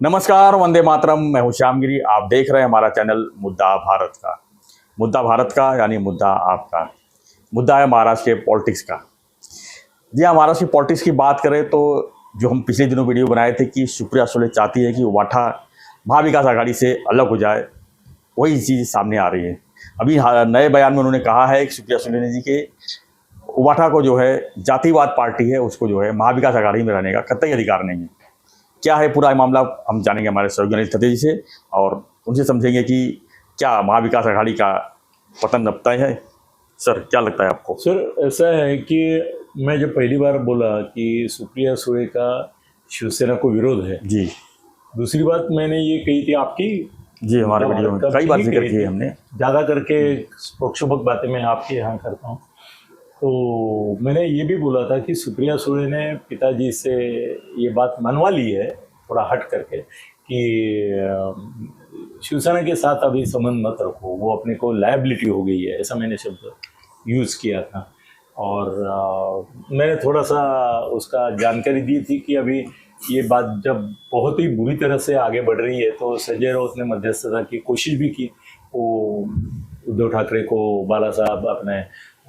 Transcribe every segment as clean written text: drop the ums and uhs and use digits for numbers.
नमस्कार, वंदे मातरम। मैं हूं श्यामगिरी। आप देख रहे हैं हमारा चैनल मुद्दा भारत का। मुद्दा भारत का यानी मुद्दा आपका। मुद्दा है महाराष्ट्र के पॉलिटिक्स का। जी हाँ, महाराष्ट्र की पॉलिटिक्स की बात करें तो जो हम पिछले दिनों वीडियो बनाए थे कि सुप्रिया सुले चाहती है कि वाठा महाविकास आघाड़ी से अलग हो जाए, वही चीज़ सामने आ रही है। अभी नए बयान में उन्होंने कहा है कि सुप्रिया सुले ने जी के वाठा को जो है जातिवाद पार्टी है, उसको जो है महाविकास आघाड़ी में रहने का कतई अधिकार नहीं है। क्या है पूरा मामला, हम जानेंगे हमारे सहयोगी अनिल खत्री जी से और उनसे समझेंगे कि क्या महाविकास आघाड़ी का पतन अब तय है। सर, क्या लगता है आपको? सर, ऐसा है कि मैं जब पहली बार बोला कि सुप्रिया सुले का शिवसेना को विरोध है, जी, दूसरी बात मैंने ये कही थी आपकी, जी हमारे वीडियो में कई बार जिक्र किया हमने। ज़्यादा करके पक्षोपक बातें मैं आपके यहाँ करता हूँ। तो मैंने ये भी बोला था कि सुप्रिया सुले ने पिताजी से ये बात मनवा ली है थोड़ा हट करके कि शिवसेना के साथ अभी संबंध मत रखो, वो अपने को लायबिलिटी हो गई है, ऐसा मैंने शब्द यूज़ किया था। और मैंने थोड़ा सा उसका जानकारी दी थी कि अभी ये बात जब बहुत ही बुरी तरह से आगे बढ़ रही है तो संजय राउत ने मध्यस्थता की कोशिश भी की। वो उद्धव ठाकरे को बाला साहब अपने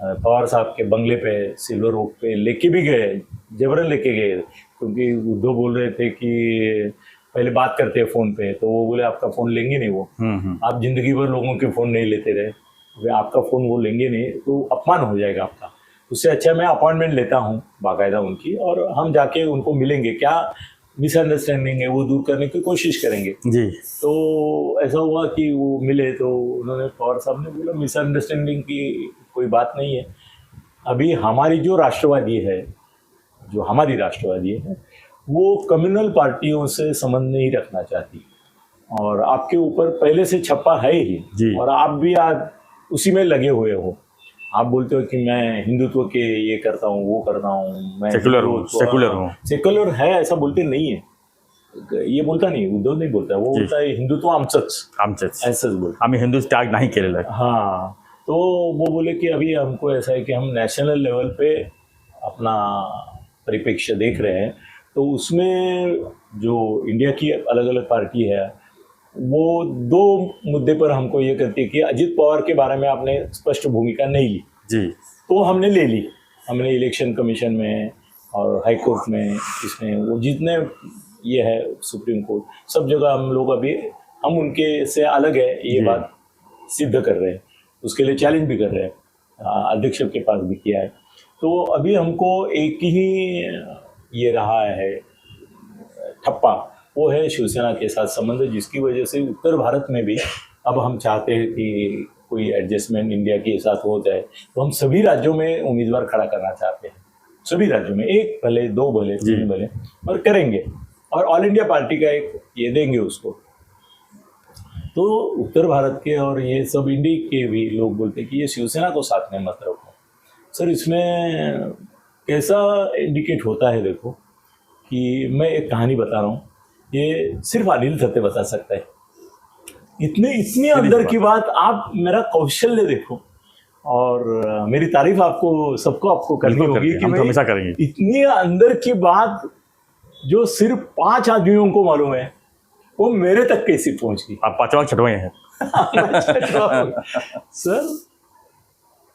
पवार साहब के बंगले पे सिल्वर ओक पे लेके भी गए, जबरन लेके गए, क्योंकि उद्धव बोल रहे थे कि पहले बात करते हैं फ़ोन पे, तो वो बोले आपका फ़ोन लेंगे नहीं, वो आप ज़िंदगी भर लोगों के फ़ोन नहीं लेते रहे, वे आपका फ़ोन वो लेंगे नहीं तो अपमान हो जाएगा आपका। उससे अच्छा मैं अपॉइंटमेंट लेता हूँ बाकायदा उनकी, और हम जाके उनको मिलेंगे, क्या मिसअंडरस्टैंडिंग है वो दूर करने की कोशिश करेंगे। जी, तो ऐसा हुआ कि वो मिले तो उन्होंने, पवार साहब ने बोला मिसअंडरस्टैंडिंग की कोई बात नहीं है, अभी हमारी जो राष्ट्रवादी है, जो हमारी राष्ट्रवादी है, वो कम्युनल पार्टियों से संबंध नहीं रखना चाहती, और आपके ऊपर पहले से छप्पा है ही, और आप भी आज उसी में लगे हुए हो। आप बोलते हो कि मैं हिंदुत्व के ये करता हूँ, वो करता हूँ, मैं सेकुलर है, ऐसा बोलते नहीं है, ये बोलता नहीं, उद्धव नहीं बोलता, वो बोलता है हिंदुत्व आमचंच ऐसाच बोलता, आम्ही हिंदू त्याग नहीं केलेला आहे। हाँ, तो वो बोले कि अभी हमको ऐसा है कि हम नेशनल लेवल पे अपना परिप्रेक्ष्य देख रहे हैं, तो उसमें जो इंडिया की अलग अलग पार्टी है वो दो मुद्दे पर हमको ये कहती है कि अजित पवार के बारे में आपने स्पष्ट भूमिका नहीं ली जी, तो हमने ले ली, हमने इलेक्शन कमीशन में और हाई कोर्ट में, इसमें वो जितने ये है सुप्रीम कोर्ट, सब जगह हम लोग अभी हम उनके से अलग है ये बात सिद्ध कर रहे हैं, उसके लिए चैलेंज भी कर रहे हैं, अध्यक्ष के पास भी किया है। तो अभी हमको एक ही ये रहा है ठप्पा, वो है शिवसेना के साथ संबंध, जिसकी वजह से उत्तर भारत में भी अब हम चाहते हैं कि कोई एडजस्टमेंट इंडिया के साथ हो जाए, तो हम सभी राज्यों में उम्मीदवार खड़ा करना चाहते हैं, सभी राज्यों में, एक भले, दो भले, तीन भले, और करेंगे, और ऑल इंडिया पार्टी का एक ये देंगे उसको। तो उत्तर भारत के और ये सब इंडिया के भी लोग बोलते हैं कि ये शिवसेना को साथ में मत रखो। सर, इसमें कैसा इंडिकेट होता है, देखो कि मैं एक कहानी बता रहा हूँ, ये सिर्फ अनिल थत्ते बता सकता है, इतनी अंदर की बात। आप मेरा कौशल्य देखो, और मेरी तारीफ आपको करनी होगी कि हम तो हमेशा करेंगे। इतनी अंदर की बात जो सिर्फ 5 आदमियों को मालूम है, वो मेरे तक कैसी पहुंच गई। आप पांचवा छठवें हैं। सर,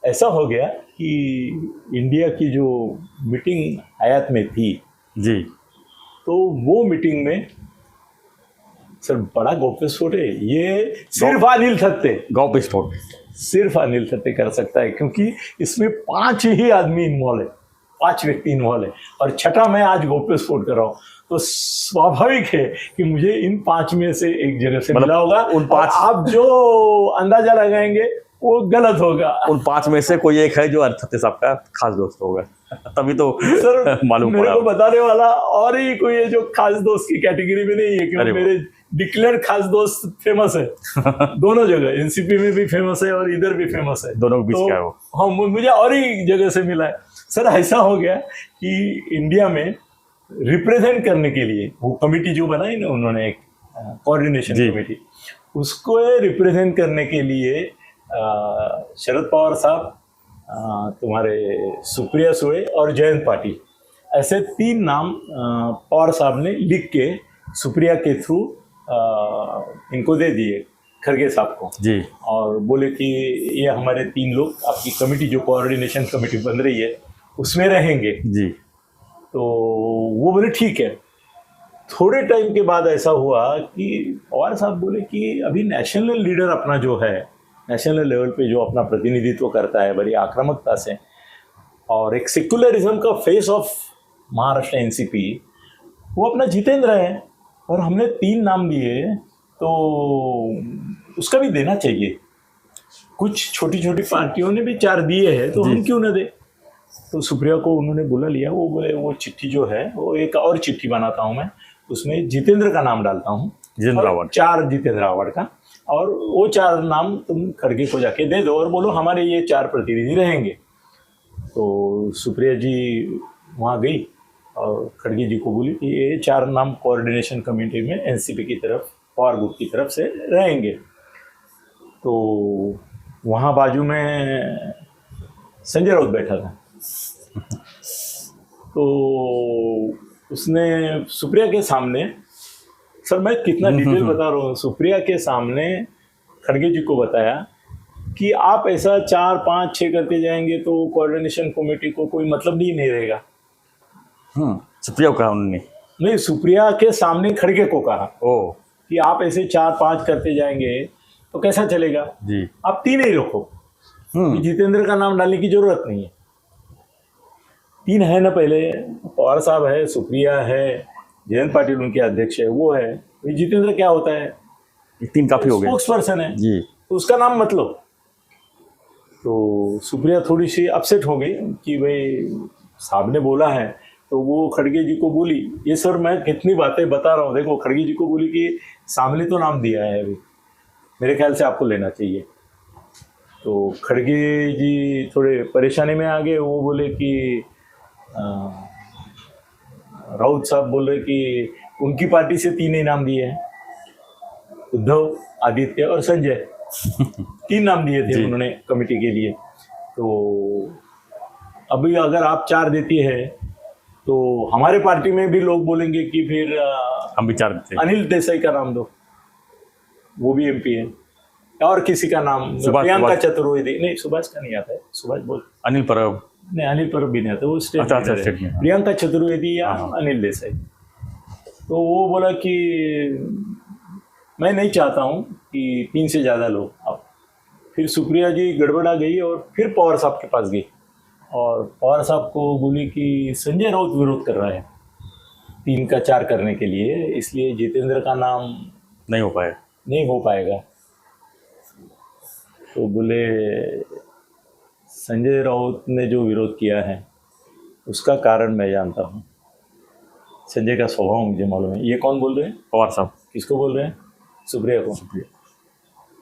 ऐसा हो गया कि इंडिया की जो मीटिंग हयात में थी जी, तो वो मीटिंग में सर बड़ा गौप्यस्फोट है, ये सिर्फ अनिल थत्ते, गौप्यस्फोट सिर्फ अनिल थत्ते कर सकता है, क्योंकि इसमें 5 ही आदमी इन्वॉल्व है, 5 व्यक्ति इन्वॉल्व है, और छठा मैं आज गौप्यस्फोट कर रहा हूँ, तो स्वाभाविक है कि मुझे इन 5 में से एक जगह से मिला होगा। उन 5 आप जो अंदाजा लगाएंगे वो गलत होगा। उन 5 में से कोई एक है जो थत्ते साहब का खास दोस्त होगा, तभी तो सर मालूम मेरे को बताने वाला और ही कोई है जो खास दोस्त की कैटेगरी में नहीं है, क्योंकि मेरे डिक्लेयर खास दोस्त फेमस है दोनों जगह, एनसीपी में भी फेमस है और इधर भी फेमस है, दोनों के बीच तो क्या है वो? हाँ, मुझे और ही जगह से मिला है। सर, ऐसा हो गया कि इंडिया में रिप्रेजेंट करने के लिए वो कमिटी जो बनाई ना उन्होंने, एक कोऑर्डिनेशन कमिटी, उसको रिप्रेजेंट करने के लिए शरद पवार साहब, तुम्हारे सुप्रिया सुले और जयंत पाटिल, ऐसे 3 नाम पवार साहब ने लिख के सुप्रिया के थ्रू इनको दे दिए, खड़गे साहब को, जी और बोले कि ये हमारे 3 लोग आपकी कमेटी जो कोऑर्डिनेशन कमेटी बन रही है उसमें रहेंगे। जी तो वो बोले ठीक है। थोड़े टाइम के बाद ऐसा हुआ कि पवार साहब बोले कि अभी नेशनल लीडर अपना जो है, नेशनल लेवल पे जो अपना प्रतिनिधित्व करता है बड़ी आक्रामकता से, और एक सेक्युलरिज्म का फेस ऑफ महाराष्ट्र एनसीपी, वो अपना जितेंद्र है, और हमने 3 नाम दिए तो उसका भी देना चाहिए। कुछ छोटी छोटी पार्टियों ने भी 4 दिए हैं तो हम क्यों ना दे। तो सुप्रिया को उन्होंने बुला लिया। वो बोले वो चिट्ठी जो है वो एक और चिट्ठी बनाता हूँ मैं, उसमें जितेंद्र का नाम डालता हूँ, जितेंद्र अवार्ड, 4 जितेंद्र अवार्ड का, और वो 4 नाम तुम खड़गे को जाके दे दो और बोलो हमारे ये 4 प्रतिनिधि रहेंगे। तो सुप्रिया जी वहाँ गई और खड़गे जी को बोली कि ये 4 नाम कोऑर्डिनेशन कमेटी में एनसीपी की तरफ, पवार ग्रुप की तरफ से रहेंगे। तो वहाँ बाजू में संजय राउत बैठा था। तो उसने सुप्रिया के सामने, सर मैं कितना डिटेल बता रहा हूँ, सुप्रिया के सामने खड़गे जी को बताया कि आप ऐसा 4, 5, 6 करते जाएंगे तो कोऑर्डिनेशन कमेटी को कोई मतलब नहीं रहेगा। सुप्रिया को कहा उन्होंने? नहीं, सुप्रिया के सामने खड़गे को कहा ओ कि आप ऐसे 4, 5 करते जाएंगे तो कैसा चलेगा, जी आप 3 ही रखो, जितेंद्र का नाम डालने की जरूरत नहीं है। 3 है ना, पहले पवार साहब है, सुप्रिया है, जयंत पाटिल उनके अध्यक्ष है, वो है, जितेंद्र क्या होता है, 3 काफी हो गए, स्पोक्स पर्सन है जी, तो उसका नाम मत लो। तो सुप्रिया थोड़ी सी अपसेट हो गई कि भाई साहब ने बोला है। तो वो खड़गे जी को बोली, ये सर मैं कितनी बातें बता रहा हूँ, देखो खड़गे जी को बोली कि सामने तो नाम दिया है अभी, मेरे ख्याल से आपको लेना चाहिए। तो खड़गे जी थोड़े परेशानी में आ गए। वो बोले कि राउत साहब बोल रहे कि उनकी पार्टी से 3 ही नाम दिए हैं, उद्धव, आदित्य और संजय, 3 नाम दिए थे उन्होंने कमेटी के लिए। तो अभी अगर आप 4 देती है तो हमारे पार्टी में भी लोग बोलेंगे कि फिर हम विचार देते हैं, अनिल देसाई का नाम दो, वो भी एमपी है, और किसी का नाम, प्रियंका चतुर्वेदी, नहीं सुभाष का नहीं आता है, सुभाष बोल, अनिल परब, नहीं अनिल परब भी नहीं आता, वो स्टेट अच्छा, लीडर है। स्टेट में। प्रियंका चतुर्वेदी या अनिल देसाई। तो वो बोला कि मैं नहीं चाहता हूँ कि 3 से ज़्यादा लोग। अब फिर सुप्रिया जी गड़बड़ा गई और फिर पवार साहब के पास गई और पवार साहब को बोली कि संजय राउत विरोध कर रहा है 3 का 4 करने के लिए, इसलिए जितेंद्र का नाम नहीं हो पाएगा। तो बोले संजय राउत ने जो विरोध किया है उसका कारण मैं जानता हूँ, संजय का स्वभाव मुझे मालूम है। ये कौन बोल रहे हैं? पवार साहब। किसको बोल रहे हैं? सुप्रिया को।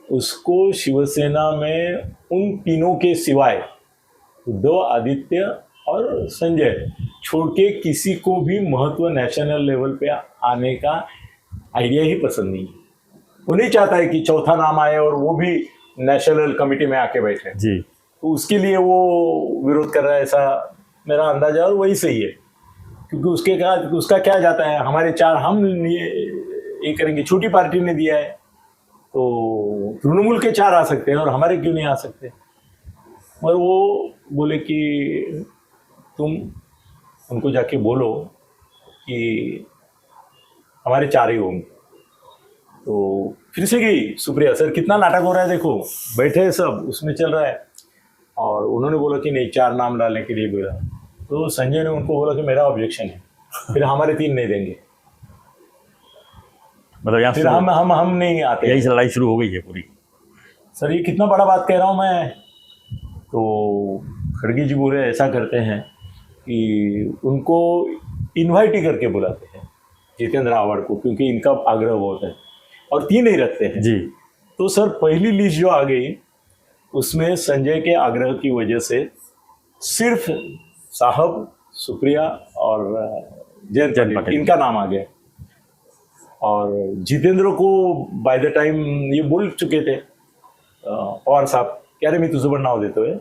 उसको शिवसेना में उन तीनों के सिवाय उद्धव, आदित्य और संजय छोड़ के किसी को भी महत्व नेशनल लेवल पे आने का आइडिया ही पसंद नहीं है। वो नहीं चाहता है कि चौथा नाम आए और वो भी नेशनल कमेटी में आके बैठे जी। तो उसके लिए वो विरोध कर रहा है, ऐसा मेरा अंदाजा है। और वही सही है, क्योंकि उसका क्या जाता है, हमारे 4 हम ये करेंगे, छोटी पार्टी ने दिया है तो तृणमूल के 4 आ सकते हैं और हमारे क्यों नहीं आ सकते। और वो बोले कि तुम उनको जाके बोलो कि हमारे 4 ही होंगे। तो फिर से गई सुप्रिया, सर कितना नाटक हो रहा है, देखो बैठे हैं सब, उसमें चल रहा है। और उन्होंने बोला कि नहीं 4 नाम डालने के लिए बोला। तो संजय ने उनको बोला कि मेरा ऑब्जेक्शन है, फिर हमारे 3 नहीं देंगे, मतलब यहाँ फिर हम नहीं आते। यही लड़ाई शुरू हो गई है पूरी। सर ये कितना बड़ा बात कह रहा हूँ मैं। तो खड़गे जी बोले ऐसा करते हैं कि उनको इनवाइट ही करके बुलाते हैं जितेंद्र अवार्ड को, क्योंकि इनका आग्रह बहुत है और 3 ही रखते हैं जी। तो सर पहली लिस्ट जो आ गई उसमें संजय के आग्रह की वजह से सिर्फ साहब, सुप्रिया और जयंत पाटिल इनका नाम आ गया। और जितेंद्र को बाय द टाइम ये बोल चुके थे पवार साहब, कह रहे मैं तुझं नाव देतो है,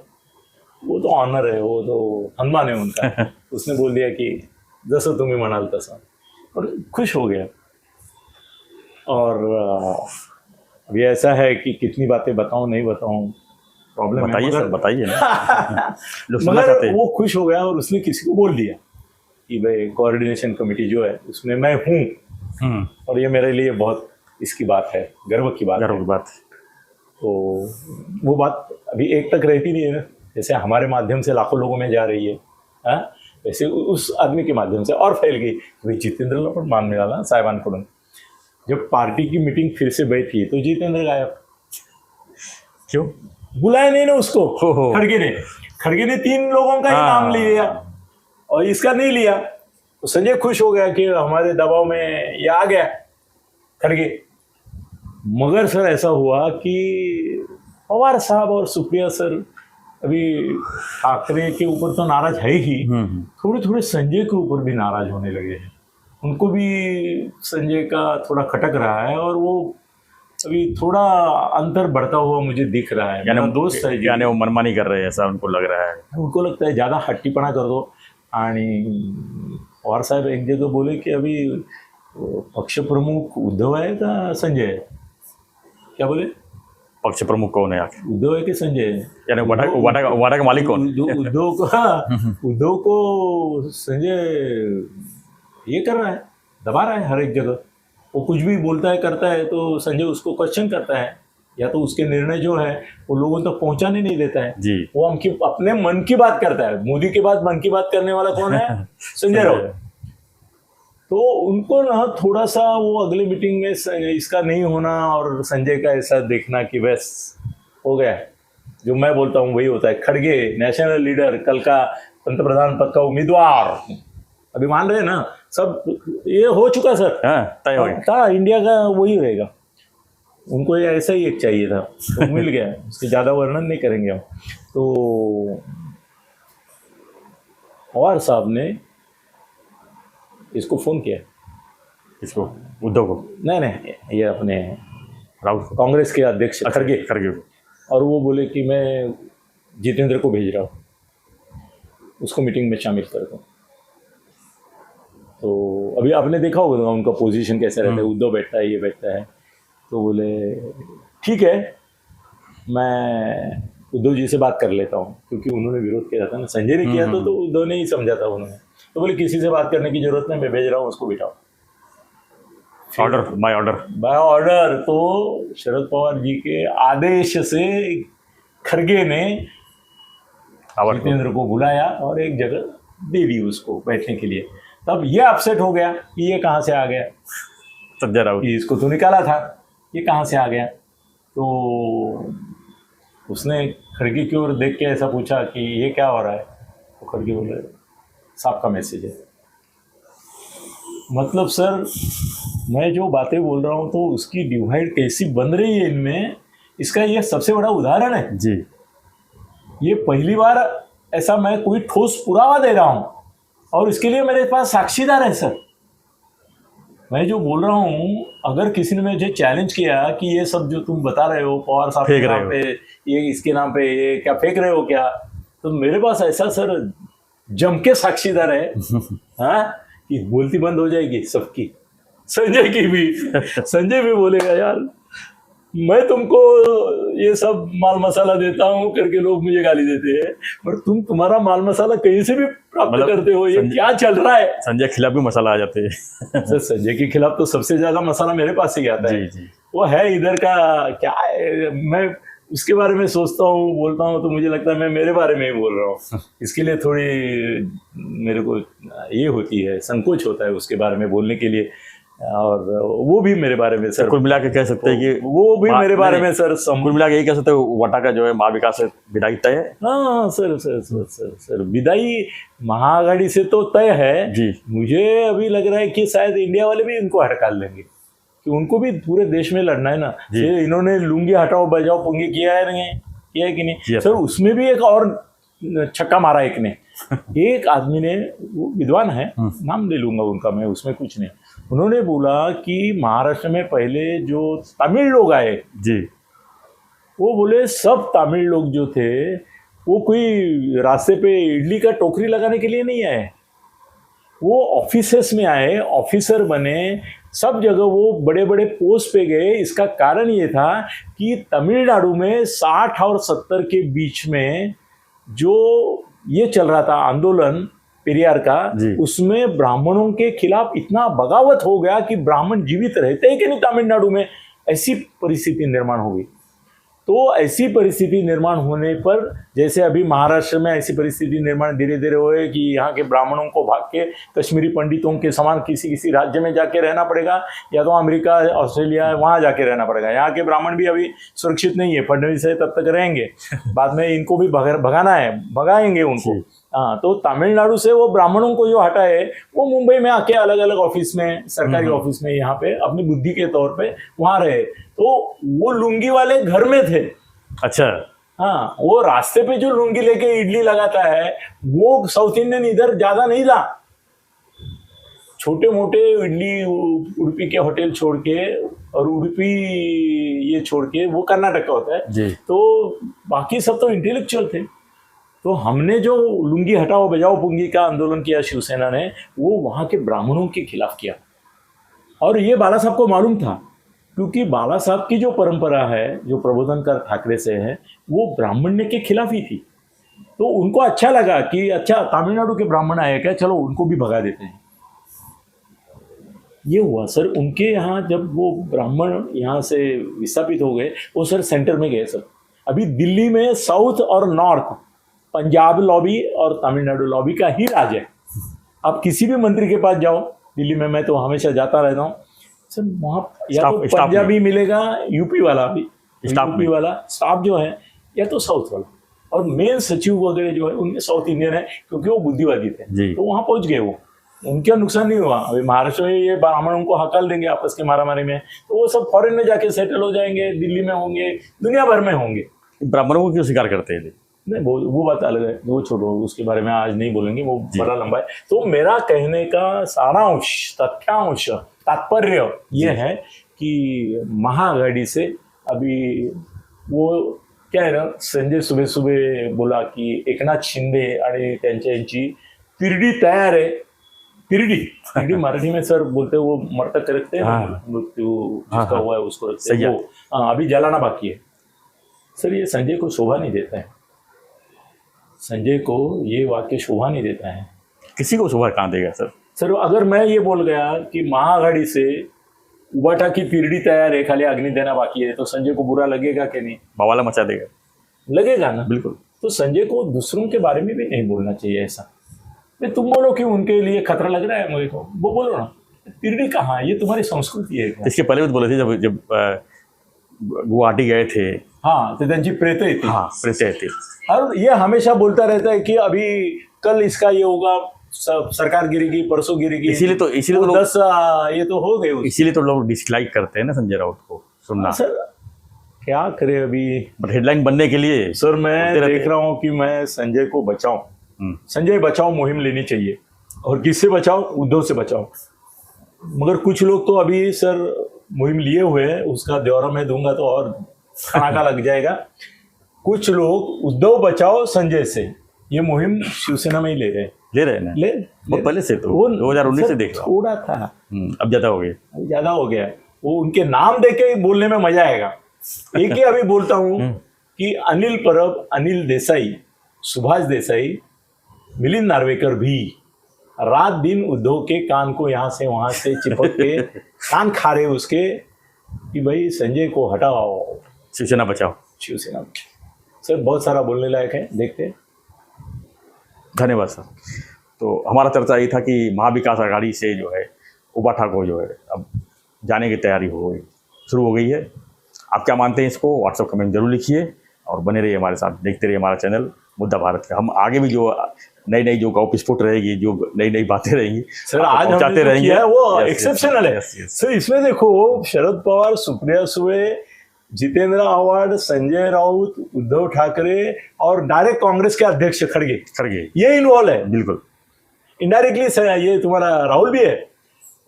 वो तो ऑनर है, वो तो सम्मान है उनका। उसने बोल दिया कि जसं तुम्ही म्हणाल तसं, और खुश हो गया। और अभी ऐसा है कि कितनी बातें बताऊं नहीं बताऊं, प्रॉब्लम है। बताइए सर, बताइए ना। लोग सुनना मगर चाहते हैं। वो खुश हो गया और उसने किसी को बोल दिया कि भाई कोऑर्डिनेशन कमेटी जो है उसमें मैं हूँ, और ये मेरे लिए बहुत इसकी बात है, गर्व की बात गर्व है। की बात। तो वो बात अभी एक तक रहती नहीं है ना, जैसे हमारे माध्यम से लाखों लोगों में जा रही है, हाँ, वैसे उस आदमी के माध्यम से और फैल गई। भाई जितेंद्रला पण मान मिळाला साहेबांकडून। जब पार्टी की मीटिंग फिर से बैठी तो जितेंद्र गायब, क्यों? बुलाया नहीं ना उसको। हो। खड़गे ने 3 लोगों का ही हाँ। नाम लिया और इसका नहीं लिया। तो संजय खुश हो गया कि हमारे दबाव में ये आ गया खड़गे। मगर सर ऐसा हुआ कि पवार साहब और सुप्रिया सर अभी ठाकरे के ऊपर तो नाराज है ही, थोड़े थोड़े संजय के ऊपर भी नाराज होने लगे हैं। उनको भी संजय का थोड़ा खटक रहा है और वो अभी थोड़ा अंतर बढ़ता हुआ मुझे दिख रहा है। मेरा दोस्त है जी, यानी वो मनमानी कर रहे हैं, ऐसा उनको लग रहा है। उनको लगता है ज़्यादा हट्टीपना कर दो। आणि पवार साहेब एक जगह बोले कि अभी पक्ष प्रमुख उद्धव है का संजय है? क्या बोले? पक्ष प्रमुख कौन है आखिर? उद्धव है कि संजय है? यानी वाटा का मालिक कौन? उद्धव को, हाँ, उद्धव को संजय ये कर रहा है, दबा रहा है हर एक जगह। वो कुछ भी बोलता है करता है तो संजय उसको क्वेश्चन करता है, या तो उसके निर्णय जो है वो लोगों तक पहुंचाने नहीं देता है जी। वो हमकी अपने मन की बात करता है। मोदी के बाद मन की बात करने वाला कौन है? संजय राउत। तो उनको ना थोड़ा सा वो अगले मीटिंग में इसका नहीं होना और संजय का ऐसा देखना कि बस हो गया, जो मैं बोलता हूँ वही होता है। खड़गे नेशनल लीडर, कल का पंतप्रधान पद का उम्मीदवार, अभी मान रहे हैं ना सब, ये हो चुका सर, तय हो गया। था इंडिया का वही रहेगा। उनको ये ऐसा ही एक चाहिए था, तो मिल गया। उसके ज़्यादा वर्णन नहीं करेंगे हम। तो पवार साहब ने इसको फ़ोन किया, इसको उद्धव को? नहीं, ये अपने राहुल को, कांग्रेस के अध्यक्ष खड़गे को। और वो बोले कि मैं जितेंद्र को भेज रहा हूँ, उसको मीटिंग में शामिल कर दो। तो अभी आपने देखा होगा उनका पोजीशन कैसा रहता है, उद्धव बैठता है, ये बैठता है। तो बोले ठीक है, मैं उद्धव जी से बात कर लेता हूँ, क्योंकि उन्होंने विरोध किया था ना, संजय ने किया तो उद्धव ने ही समझा था उन्होंने। तो बोले किसी से बात करने की जरूरत नहीं, मैं भेज रहा हूँ, उसको बिठाओ। Order, by order. तो शरद पवार जी के आदेश से खड़गे ने जितेंद्र को बुलाया और एक जगह दे दी उसको बैठने के लिए। तब ये अपसेट हो गया कि ये कहाँ से आ गया, संजय राउत, इसको तो निकाला था, ये कहाँ से आ गया। तो उसने खड़गे की ओर देख के ऐसा पूछा कि ये क्या हो रहा है। तो खड़गे बोले साहब का मैसेज है। मतलब सर मैं जो बातें बोल रहा हूँ तो उसकी डिवाइड कैसी बन रही है इनमें, इसका ये सबसे बड़ा उदाहरण है जी। ये पहली बार ऐसा मैं कोई ठोस पुरावा दे रहा हूँ और इसके लिए मेरे पास साक्षीदार है सर। मैं जो बोल रहा हूँ, अगर किसी ने मुझे चैलेंज किया कि ये सब जो तुम बता रहे हो पवार साहब के नाम पे, ये इसके नाम पे, ये क्या फेंक रहे हो क्या, तो मेरे पास ऐसा सर जम के साक्षीदार है हाँ, कि बोलती बंद हो जाएगी सबकी, संजय की भी। संजय भी बोलेगा यार मैं तुमको ये सब माल मसाला देता हूँ करके लोग मुझे गाली देते हैं, पर तुम्हारा माल मसाला कहीं से भी प्राप्त करते हो, ये क्या चल रहा है। संजय के खिलाफ भी मसाला आ जाते हैं। सर संजय के खिलाफ तो सबसे ज्यादा मसाला मेरे पास ही आता है। जी। वो है इधर का क्या है, मैं उसके बारे में सोचता हूँ बोलता हूँ तो मुझे लगता है मैं मेरे बारे में ही बोल रहा हूँ। इसके लिए थोड़ी मेरे को ये होती है, संकोच होता है उसके बारे में बोलने के लिए। और वो भी मेरे बारे में सर, कुल मिला के कह सकते हैं कि वो भी मेरे बारे में सर, कुल मिला के यही कह सकते हैं वाटा का जो है महाविकास से विदाई तय है। हाँ सर विदाई महाआघाड़ी से तो तय है जी। मुझे अभी लग रहा है कि शायद इंडिया वाले भी इनको हड़काल लेंगे, कि उनको भी पूरे देश में लड़ना है ना। इन्होंने लुंगी हटाओ बजाओ पुंगी किया है कि नहीं सर, उसमें भी एक और छक्का मारा एक ने। एक आदमी ने, वो विद्वान है, नाम ले लूंगा उनका मैं, उसमें कुछ नहीं, उन्होंने बोला कि महाराष्ट्र में पहले जो तमिल लोग आए जी, वो बोले सब तमिल लोग जो थे वो कोई रास्ते पे इडली का टोकरी लगाने के लिए नहीं आए, वो ऑफिसेस में आए, ऑफिसर बने, सब जगह वो बड़े बड़े पोस्ट पे गए। इसका कारण ये था कि तमिलनाडु में 60 और 70 के बीच में जो ये चल रहा था आंदोलन पेरियार का, उसमें ब्राह्मणों के खिलाफ इतना बगावत हो गया कि ब्राह्मण जीवित रहते हैं कि नहीं तमिलनाडु में, ऐसी परिस्थिति निर्माण हो गई। तो ऐसी परिस्थिति निर्माण होने पर, जैसे अभी महाराष्ट्र में ऐसी परिस्थिति निर्माण धीरे धीरे हुए कि यहाँ के ब्राह्मणों को भाग के कश्मीरी पंडितों के समान किसी किसी राज्य में जाके रहना पड़ेगा, या तो अमेरिका, ऑस्ट्रेलिया, वहाँ जाके रहना पड़ेगा। यहाँ के ब्राह्मण भी अभी सुरक्षित नहीं है, फडणवीस है तब तक रहेंगे, बाद में इनको भी भगाना है, भगाएंगे उनको। हाँ, तो तमिलनाडु से वो ब्राह्मणों को जो हटाए, वो मुंबई में आके अलग अलग ऑफिस में, सरकारी ऑफिस में, यहाँ पे अपनी बुद्धि के तौर पे वहां रहे। तो वो लुंगी वाले घर में थे। अच्छा। हाँ, वो रास्ते पे जो लुंगी लेके इडली लगाता है, वो साउथ इंडियन इधर ज्यादा नहीं था। छोटे मोटे इडली उडुपी के होटल छोड़ के, और उडुपी ये छोड़ के, वो कर्नाटक का होता है, तो बाकी सब तो इंटेलेक्चुअल थे। तो हमने जो लुंगी हटाओ बजाओ पुंगी का आंदोलन किया शिवसेना ने, वो वहाँ के ब्राह्मणों के खिलाफ किया। और ये बाला साहब को मालूम था, क्योंकि बाला साहब की जो परंपरा है, जो प्रबोधनकार ठाकरे से है, वो ब्राह्मण्य के खिलाफ ही थी। तो उनको अच्छा लगा कि अच्छा तमिलनाडु के ब्राह्मण आए क्या, चलो उनको भी भगा देते हैं। ये हुआ सर। उनके यहाँ जब वो ब्राह्मण यहाँ से विस्थापित हो गए, वो सर सेंटर में गए सर। अभी दिल्ली में साउथ और नॉर्थ, पंजाब लॉबी और तमिलनाडु लॉबी का ही राज है। आप किसी भी मंत्री के पास जाओ दिल्ली में, मैं तो हमेशा जाता रहता हूँ सर, वहाँ या तो पंजाबी मिलेगा, यूपी वाला भी, यूपी वाला स्टाफ जो है, या तो साउथ वाला, और मेन सचिव वगैरह जो है उनमें साउथ इंडियन है, क्योंकि वो बुद्धिवादी थे। तो वहाँ पहुँच गए वो, उनका नुकसान नहीं हुआ। अभी महाराष्ट्र में ये ब्राह्मणों को हकाल देंगे आपस के मारामारी में, तो वो सब फॉरेन में जाके सेटल हो जाएंगे, दिल्ली में होंगे, दुनिया भर में होंगे। ब्राह्मणों को क्यों स्वीकार करते हैं? नहीं, वो बात अलग है, वो छोड़ो, उसके बारे में आज नहीं बोलेंगे, वो बड़ा लंबा है। तो मेरा कहने का सारांश, तथ्यांश, तात्पर्य ये है कि महाआघाड़ी से अभी वो क्या है ना, संजय सुबह सुबह बोला कि एकनाथ शिंदे आणि त्यांची तिरडी तयार है। तिरडी मराठी में सर बोलते वो मरतक रखते हैं, मृत्यु जिसका हुआ है उसको रखते हैं, वो अभी जलाना बाकी है सर। ये संजय को शोभा नहीं देता है, संजय को ये वाक्य शोभा नहीं देता है। किसी को शोभा कहाँ देगा सर? सर अगर मैं ये बोल गया कि महाआघाड़ी से उबाटा की तिरडी तैयार है, खाली अग्नि देना बाकी है, तो संजय को बुरा लगेगा कि नहीं? बवाला मचा देगा, लगेगा ना। बिल्कुल। तो संजय को दूसरों के बारे में भी नहीं बोलना चाहिए ऐसा। तुम बोलो कि उनके लिए खतरा लग रहा है मुझे को, वो बोलो ना, तिरडी कहाँ है, ये तुम्हारी संस्कृति है। इसके पहले भी बोले थे जब गुवाहाटी गए थे, हाँ, तो त्यांची प्रेत येते, हाँ प्रेत येते, और ये हमेशा बोलता रहता है कि अभी कल इसका ये होगा, सरकार गिरेगी, परसों गिरेगी। इसीलिए तो लोग 10 ये तो हो गए, इसीलिए तो लोग डिसलाइक करते हैं ना संजय राउत को सुनना। सर क्या करे अभी, बट हेडलाइन बनने के लिए सर मैं देख रहा हूँ कि मैं संजय को बचाऊं, संजय बचाओ मुहिम लेनी चाहिए। और किससे बचाओ? उद्धव से बचाओ। मगर कुछ लोग तो अभी सर मुहिम लिए हुए हैं, उसका ब्यौरा मैं दूंगा तो और खाना लग जाएगा। कुछ लोग उद्धव बचाओ संजय से ये मुहिम शिवसेना में ही ले रहे हैं ना। बहुत पहले से, तो 2019 से देख रहा हूं। थोड़ा था, अब ज्यादा हो गया, ज्यादा हो गया। वो उनके नाम देके बोलने में मजा आएगा। एक ही अभी बोलता हूँ कि अनिल परब, अनिल देसाई, सुभाष देसाई, मिलिंद नार्वेकर भी रात दिन उद्धव के कान को यहाँ से वहां से चिपक के कान खा रहे उसके कि भाई संजय को हटाओ, शिवसेना बचाओ, शिवसेना बचाओ। सर बहुत सारा बोलने लायक है, देखते हैं। धन्यवाद सर। तो हमारा चर्चा ये था कि महाविकास आघाड़ी से जो है उबाठा को जो है अब जाने की तैयारी शुरू हो गई है। आप क्या मानते हैं इसको? व्हाट्सएप कमेंट जरूर लिखिए और बने रहिए हमारे साथ, देखते रहिए हमारा चैनल मुद्दा भारत का। हम आगे भी जो नई जो गौ विस्फोट रहेगी, जो नई बातें रहेंगी सर, आज हमने रहेंगे वो एक्सेप्शनल है सर। इसमें देखो शरद पवार, सुप्रिया सुळे, जितेंद्र आव्हाड, संजय राउत, उद्धव ठाकरे और डायरेक्ट कांग्रेस के अध्यक्ष खड़गे ये इन्वॉल्व है। बिल्कुल इनडायरेक्टली ये तुम्हारा राहुल भी है,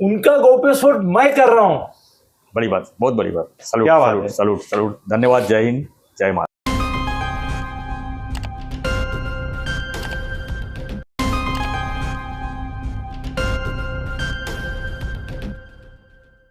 उनका गौप्यस्फोट मैं कर रहा हूँ। बड़ी बात, बहुत बड़ी बात। सलूट, धन्यवाद। जय हिंद, जय माता।